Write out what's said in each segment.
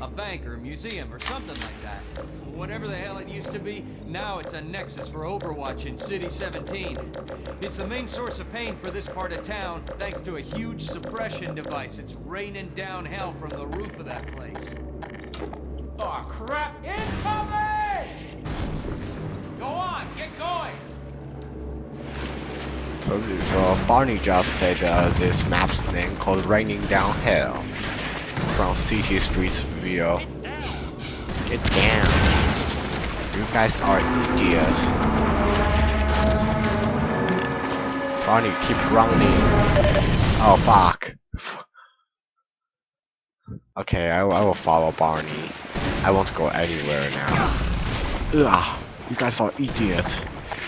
A bank or a museum or something like that. Whatever the hell it used to be, now it's a nexus for Overwatch in City 17. It's the main source of pain for this part of town, thanks to a huge suppression device. It's raining down hell from the roof of that place. Aw, crap! Incoming! Go on, get going! So Barney just said this map's name called Raining Down Hell from CityStreetsVille. Get down. You guys are idiots. Barney, keep running. Oh fuck. Okay, I will follow Barney. I won't go anywhere now. Ugh, you guys are idiots.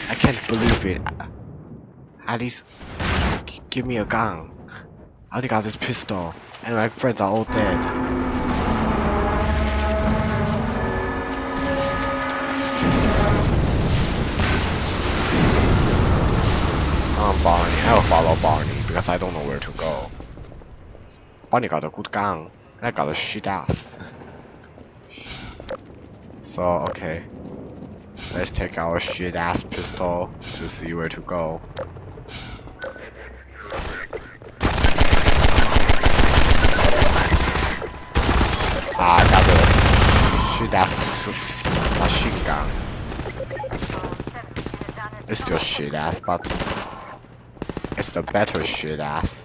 I can't believe it. At least, give me a gun. I only got this pistol, and my friends are all dead. Barney. I will follow Barney because I don't know where to go. Barney got a good gun, and I got a shit ass. So, okay. Let's take our shit ass pistol to see where to go. I got a shit ass machine gun. It's still shit ass, but it's the better shit ass.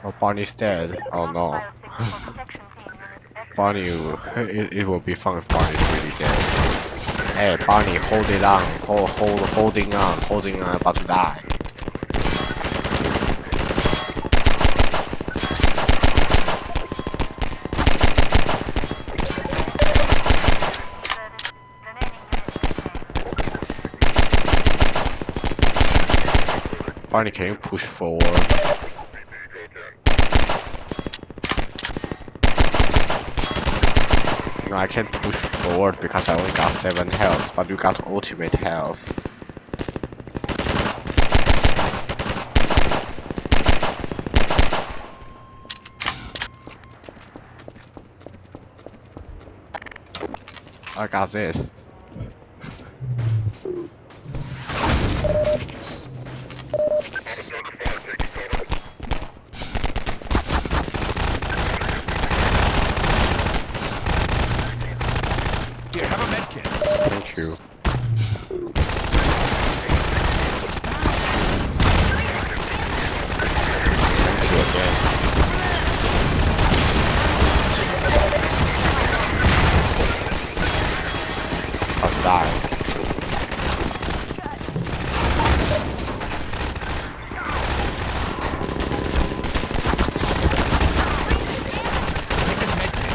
Oh, Barney's dead. Oh no. Barney, it will be fun if Barney's really dead. Hey, Barney, hold it on. Holding on, about to die. Barney, can you push forward? No, I can't push forward because I only got 7 health, but you got ultimate health. I got this. Here, have a med kit. Thank you. Thank you again. I'll die. Take this med kit.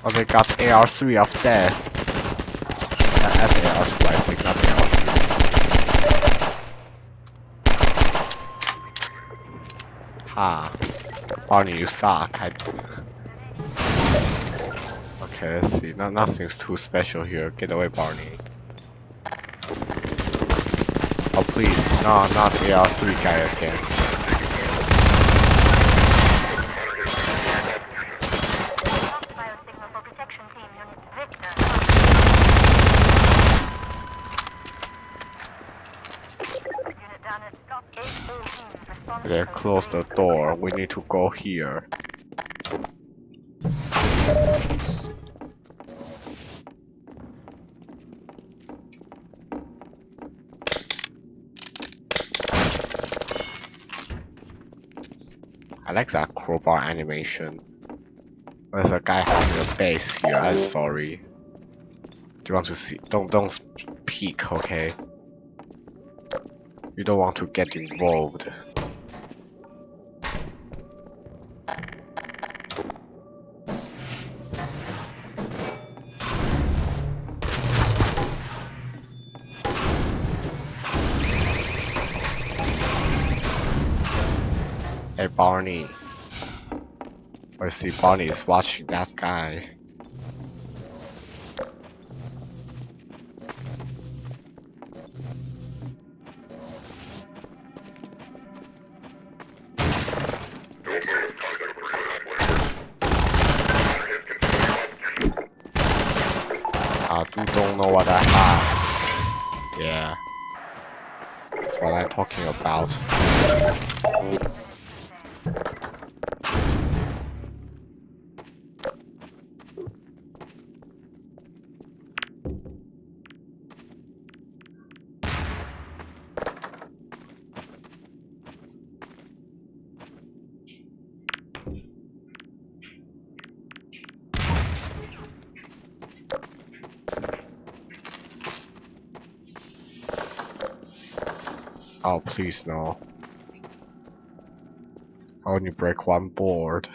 Oh, they got AR3 of death. That's AR2, I think, not AR3. Ha. Barney, you suck. Okay, let's see. Nothing's too special here. Get away, Barney. Oh, please. No, not AR3 guy again. They closed the door. We need to go here. I like that crowbar animation. There's a guy having a base here. I'm sorry. Do you want to see? Don't peek, okay? You don't want to get involved. Hey Barney. I see Barney is watching that guy. You don't know what I have. Yeah. That's what I'm talking about. Oh, please no. I only break one board.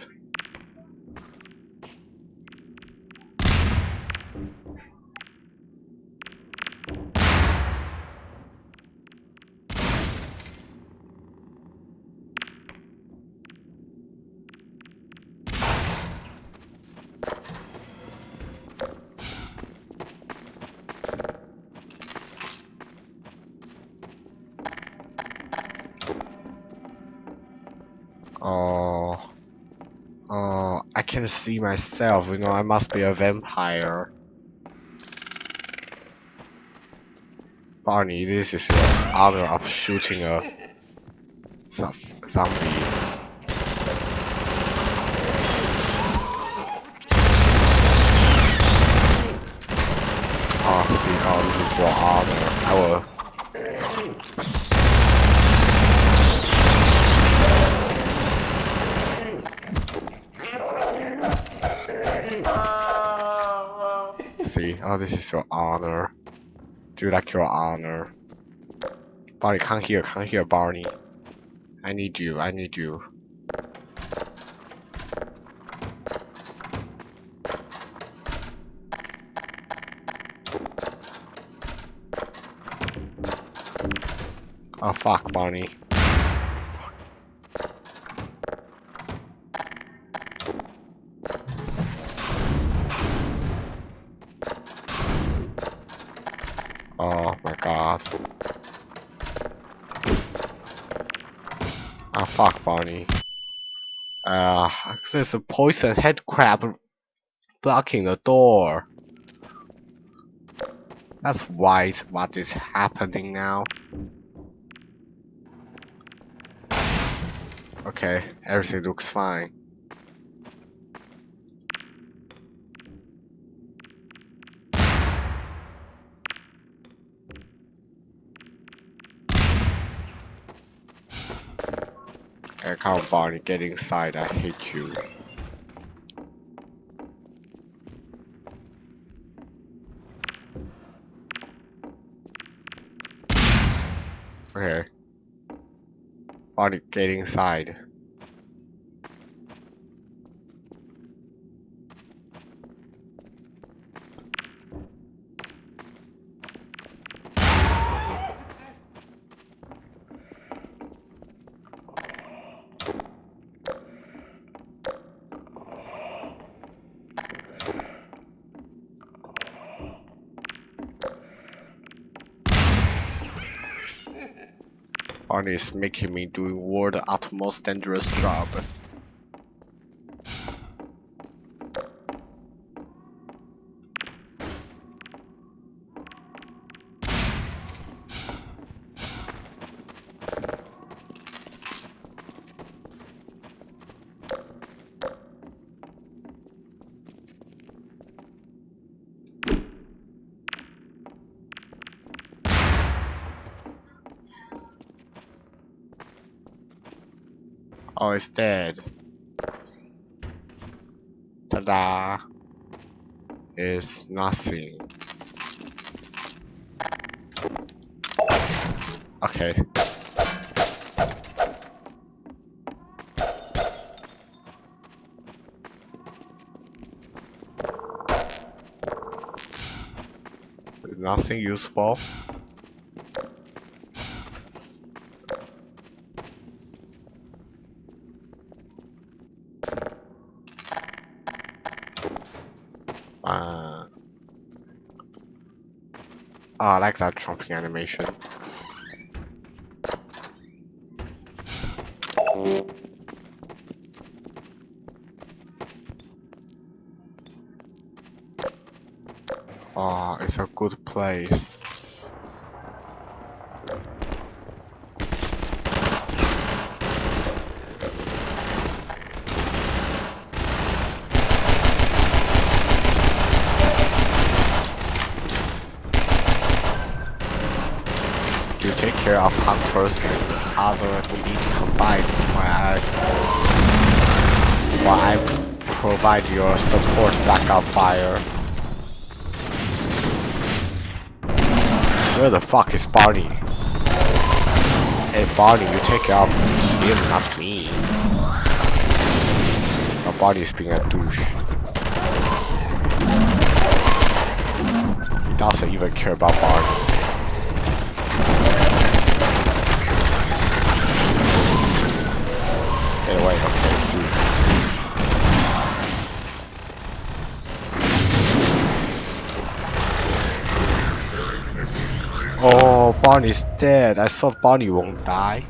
I can see myself, you know, I must be a vampire. Barney, this is your honor of shooting a zombie. Oh, this is your honor. I will. See, oh, this is your honor. Do you like your honor? Barney, come here, Barney. I need you. Oh, fuck, Barney. Oh my god. Ah, fuck, Barney. There's a poison head crab blocking the door. That's what is happening now. Okay, everything looks fine. Hey, come on, Barney, get inside. I hate you. Okay. Barney, get inside. Barney is making me doing world utmost dangerous job. Oh, it's dead. Ta-da! It's nothing. Okay. Nothing useful. Oh, I like that jumping animation. Oh, it's a good place. You take care of hunters and other elite combined while I provide your support backup fire. Where the fuck is Barney? Hey Barney, you take care of him, not me. Now Barney's being a douche. He doesn't even care about Barney. Anyway, okay, dude. Oh, Barney's dead. I thought Barney won't die.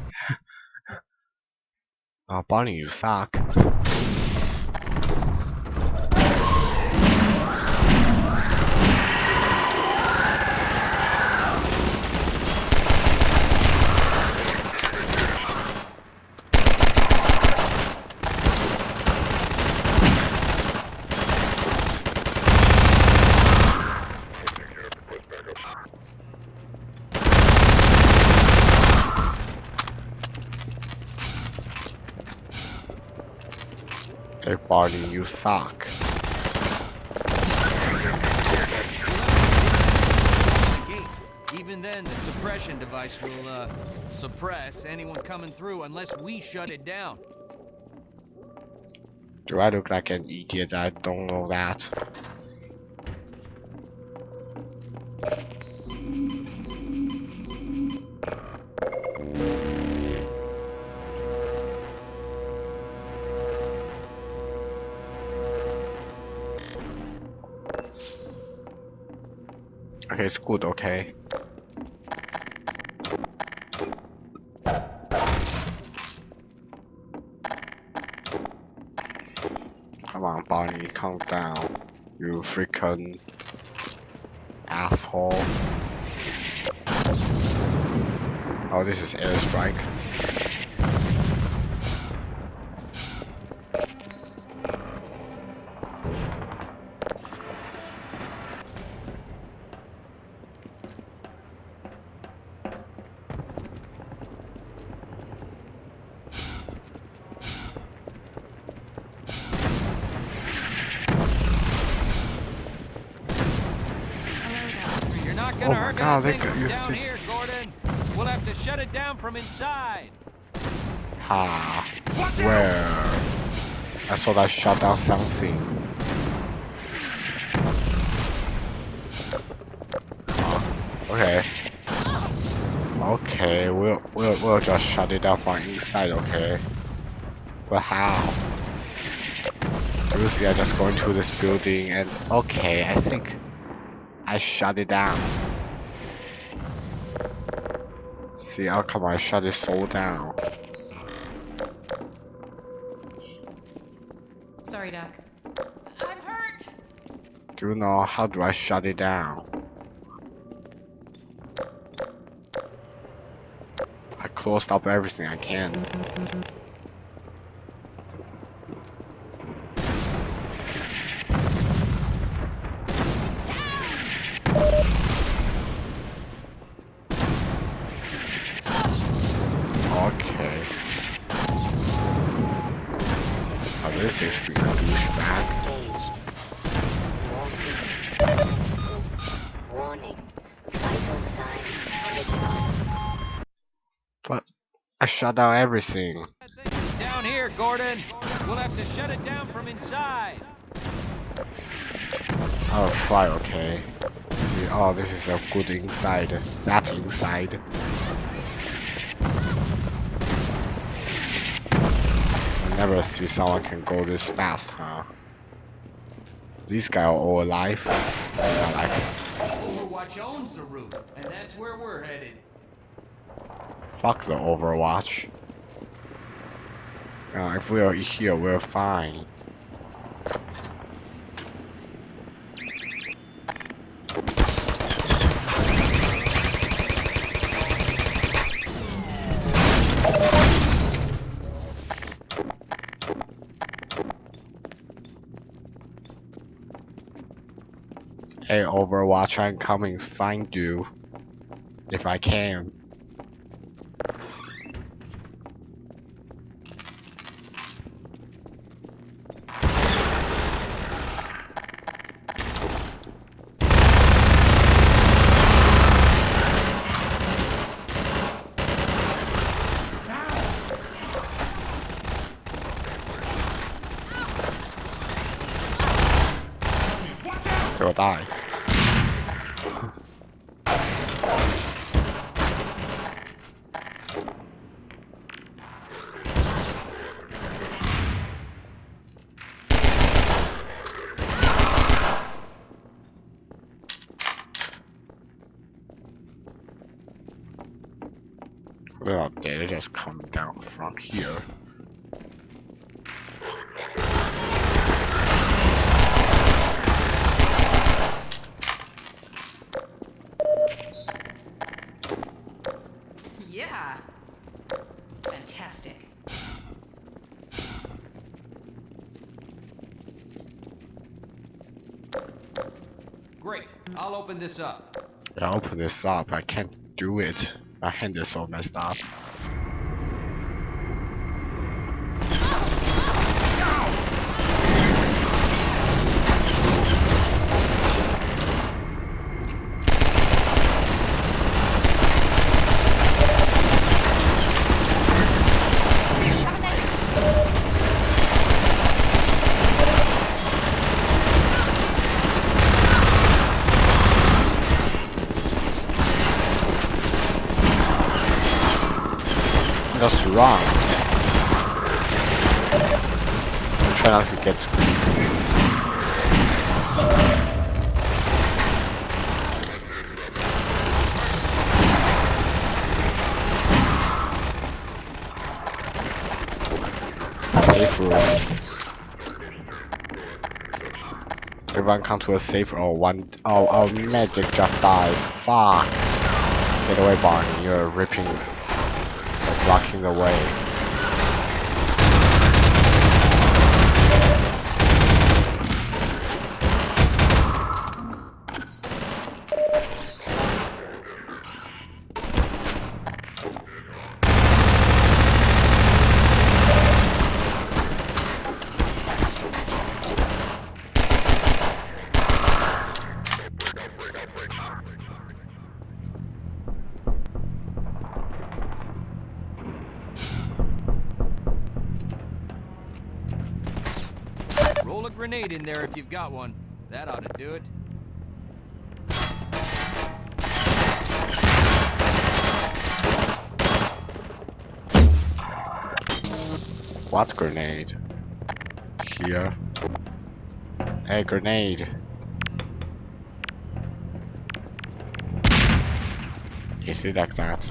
Oh, Barney, you suck. Hey Barney, you suck. Even then, the suppression device will, suppress anyone coming through unless we shut it down. Do I look like an idiot? I don't know that. Okay, it's good, okay. Come on, Barney, calm down. You freaking asshole. Oh, this is airstrike. Gonna hurt anything God, from down here, Gordon. We'll have to shut it down from inside. Ha. Where? I thought I shut down something. Okay. Okay, we'll just shut it down from inside, okay? But how? Seriously, I just go into this building and okay, I think I shut it down. See, how come I shut it so down? Sorry, Doc. I'm hurt. Do you know how do I shut it down? I closed up everything I can. Okay. Oh, this is being a douchebag. Warning. Vital signs critical. But I shut down everything. Down here, Gordon. We'll have to shut it down from inside. Oh, try, okay. See, oh, this is a good inside. That inside. I never see someone can go this fast, huh? These guys are all alive. I like it. Overwatch owns the roof, and that's where we're headed. Fuck the Overwatch. If we are here, we're fine. Hey Overwatch, I'm coming find you. If I can. He'll die. They're not dead, they just come down from here. Yeah. Fantastic. Great. I'll open this up. Yeah, open this up, I can't do it. My hand is so messed up. Just run. Try not to get. Safe room. Everyone come to a safe room. Our magic just died. Fuck. Get away, Barney. You're ripping. Blocking the way. Roll a grenade in there if you've got one. That ought to do it. What grenade? Here. Hey, grenade. Is it like that?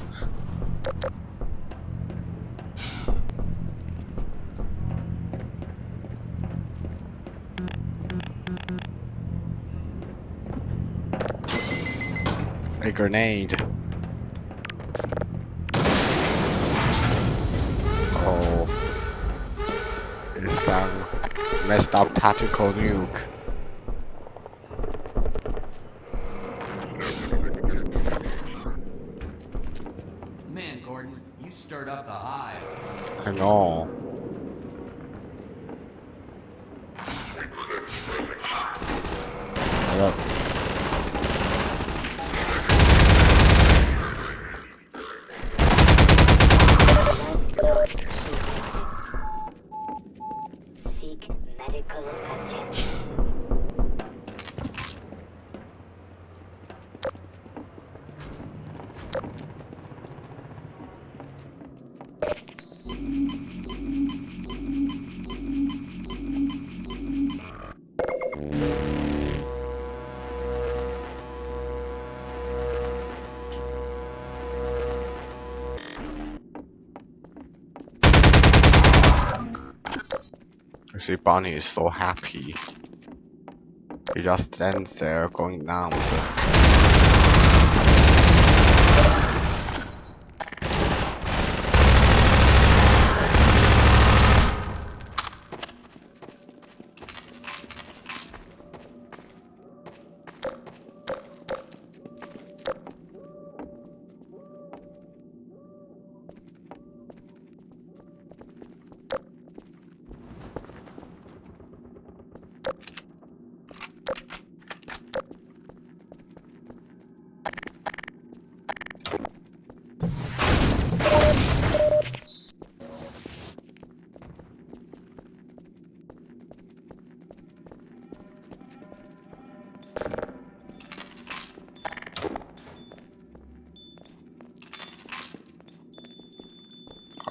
A grenade. Oh. It's some messed up tactical nuke. Man, Gordon, you stirred up the hive. I know. Look. Seek medical attention. See, Bonnie is so happy. He just stands there going down with it.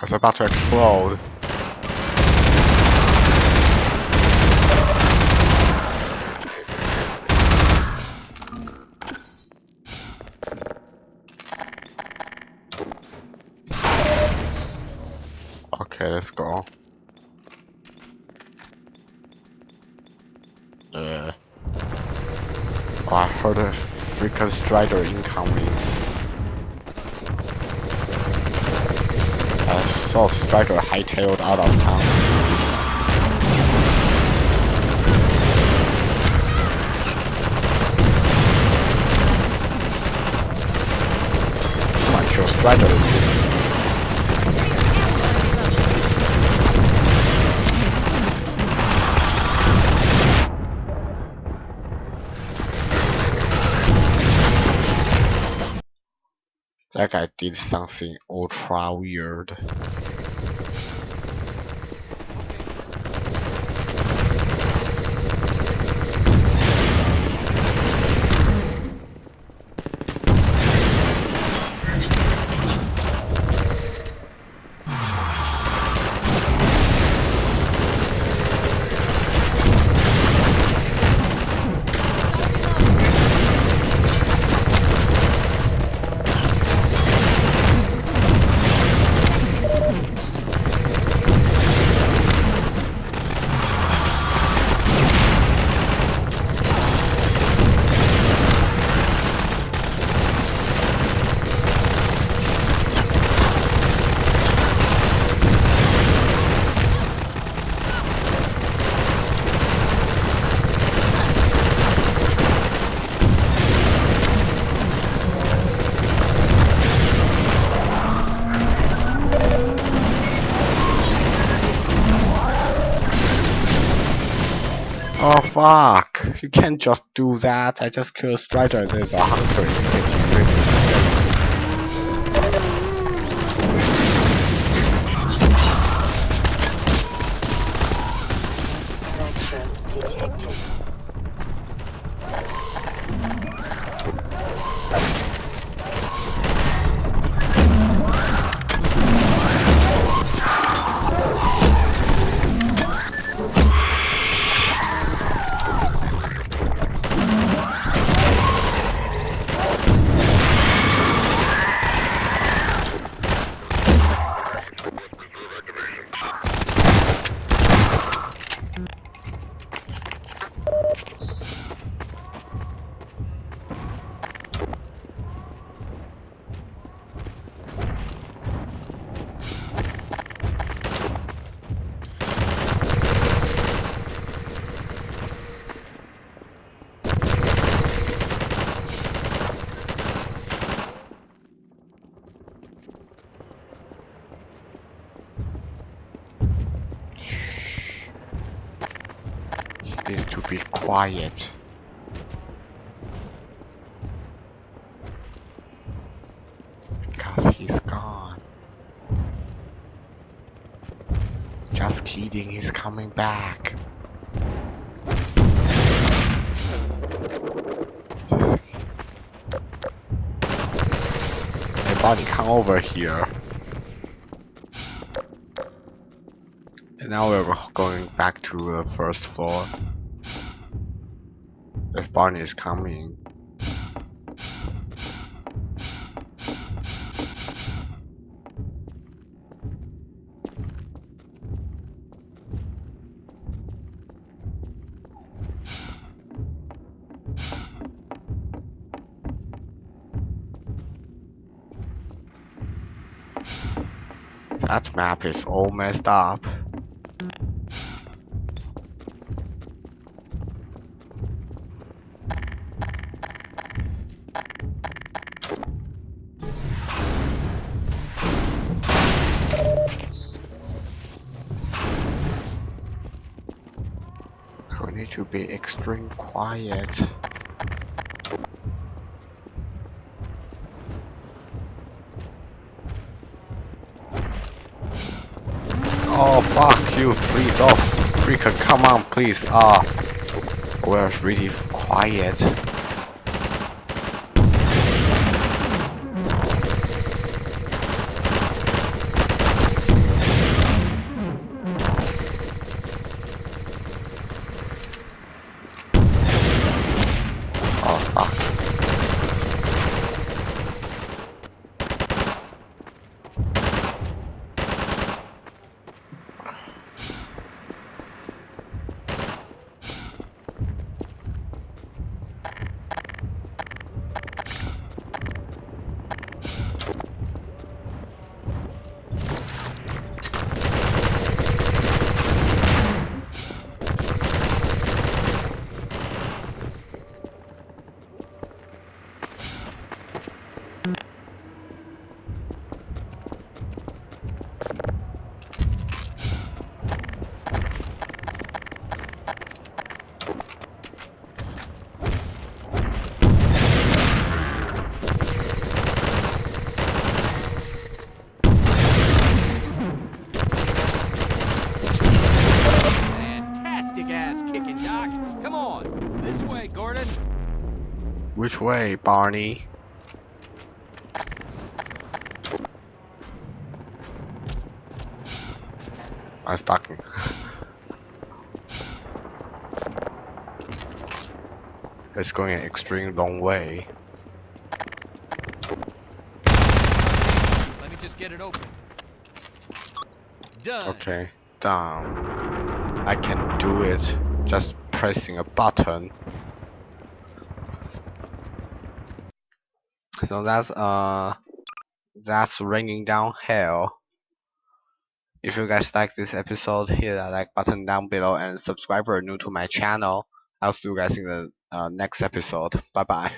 It's about to explode. Okay, let's go. Oh, I heard a freaking strider incoming. I saw strider hightailed out of town. Come on, kill strider. That guy did something ultra weird. Oh fuck! You can't just do that. I just killed Strider. There's a hunter. Nitro detected. He needs to be quiet. Because he's gone. Just kidding, he's coming back. Hey buddy, come over here. And now we're going back to the first floor. If Barney is coming. That map is all messed up. We need to be extreme quiet. Oh fuck you, please, oh freaking come on please, we're really quiet. Oh fuck. Fantastic ass kicking, Doc. Come on, this way, Gordon. Which way, Barney? I'm stuck. It's going an extreme long way. Let me just get it open. Done. Okay, down. I can do it just pressing a button. So that's raining down hell. If you guys like this episode, hit that like button down below and subscribe if you're new to my channel. I'll see you guys in the next episode. Bye bye.